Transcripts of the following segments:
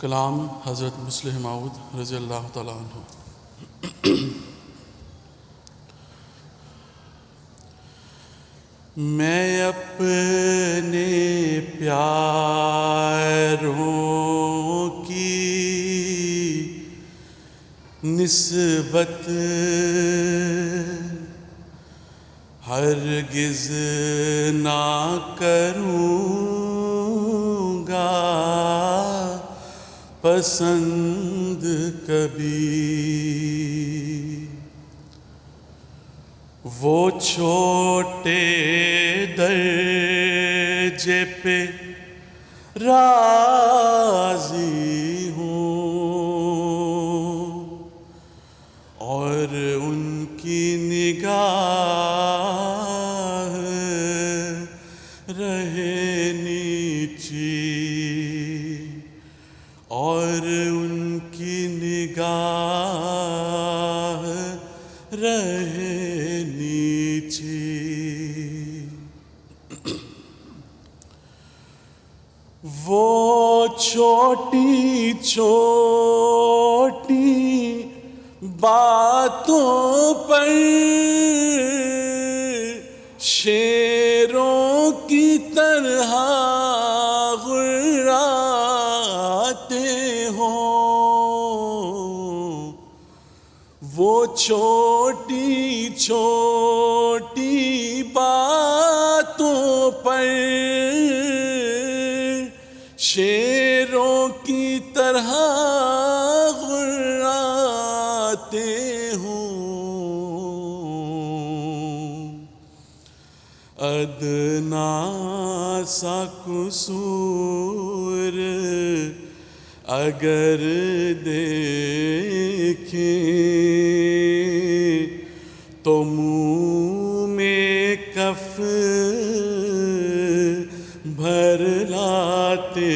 کلام حضرت مسلم موعود رضی اللہ تعالیٰ عنہ۔ میں اپنے پیاروں کی نسبت ہرگز نہ کروں گا پسند کبھی، وہ چھوٹے درجے پہ راضی ہوں اور ان کی نگاہ رہے نیچی، اور ان کی نگاہ رہے نیچی۔ وہ چھوٹی چھوٹی باتوں پر شیروں کی طرح غراتے ہوں، وہ چھوٹی چھوٹی باتوں پر شیروں کی طرح غراتے ہوں، ادنا سا قصور اگر دیکھیں تو منہ میں کف بھر لاتے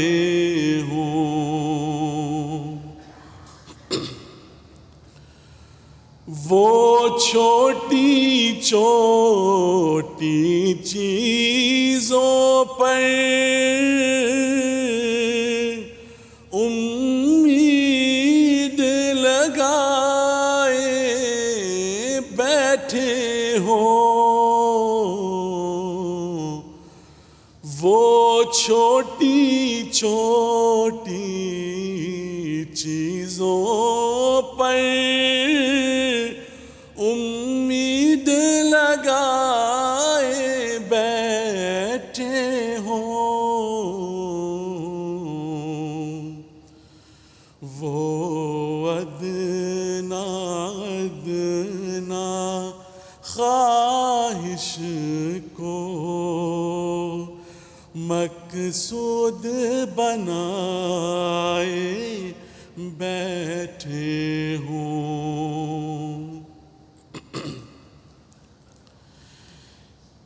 ہوں، وہ چھوٹی چھوٹی چیزوں پر امید لگائے بیٹھے ہوں، وہ چھوٹی چھوٹی چیزوں پر امید لگائے بیٹھے ہوں، وہ ادنا ادنا خواہش کو مقصود بنائے بیٹھے ہوں۔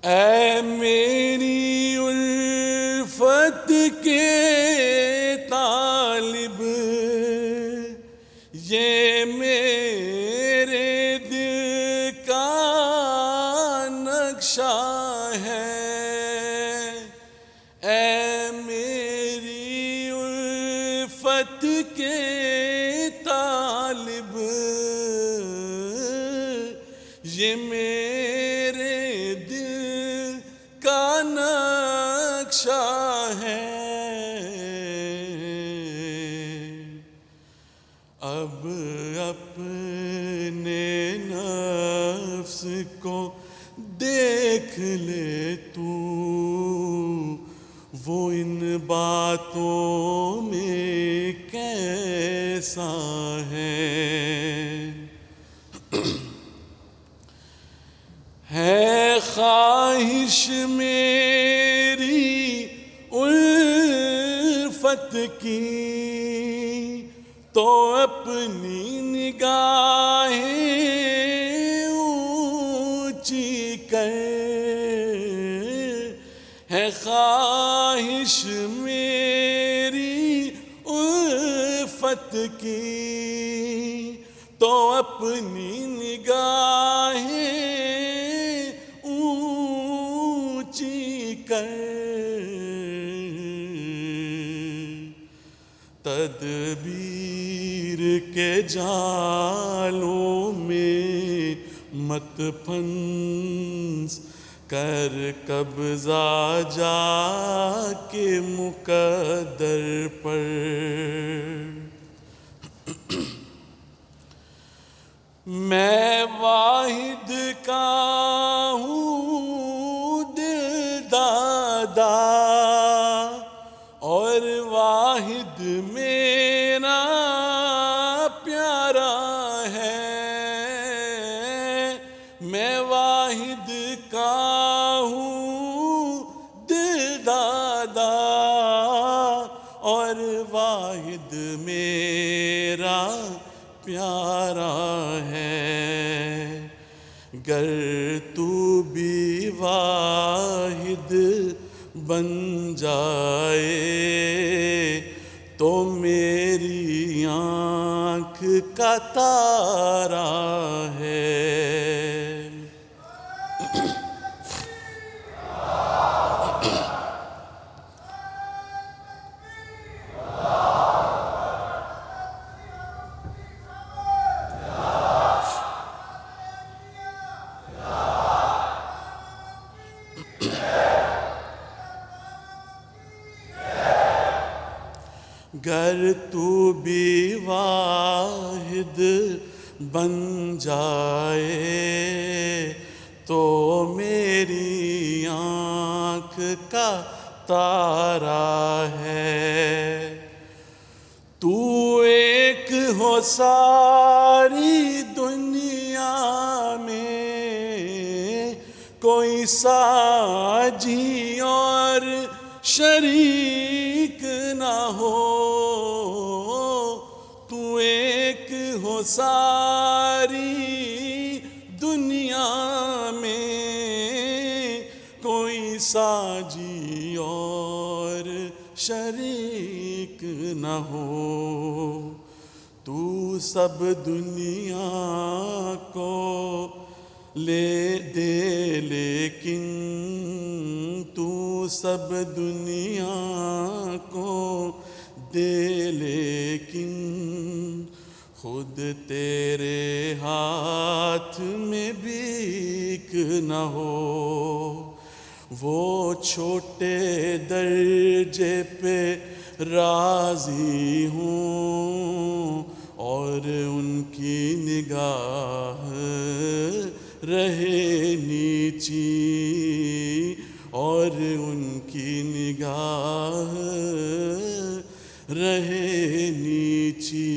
اے میری الفت کے طالب، یہ میرے دل کا نقشہ ہے، اے میری الفت کے طالب، یہ میرے دل کا نقشہ ہے۔ اب اپنے نفس کو دیکھ لے تو، وہ ان باتوں میں کیسا ہے خواہش میری الفت کی تو اپنی نگاہیں اونچی کر، ہے خواہش میری الفت کی تو اپنی نگاہیں کر، تدبیر تدبیر کے جالوں میں مت پھنس کر قبضہ جا کے مقدر پر۔ میں واحد کا ہوں دل دادا اور واحد میرا پیارا ہے۔ میں واحد کا ہوں دل دادا اور واحد میرا پیارا ہے۔ گر تو بھی واحد بن جائے تو میری آنکھ کا تارا ہے۔ گر تو بھی واحد بن جائے تو میری آنکھ کا تارا ہے۔ تو ایک ہو ساری دنیا میں کوئی ساجی اور شریک نہ ہو۔ تو ایک ہو ساری دنیا میں کوئی ساجی اور شریک نہ ہو۔ تو سب دنیا کو لے دے لیکن تو سب دنیا کو دے لیکن خود تیرے ہاتھ میں بھیک نہ ہو۔ وہ چھوٹے درجے پہ راضی ہوں اور ان کی نگاہ رہے نیچی اور ان کی نگاہ رہے نیچی۔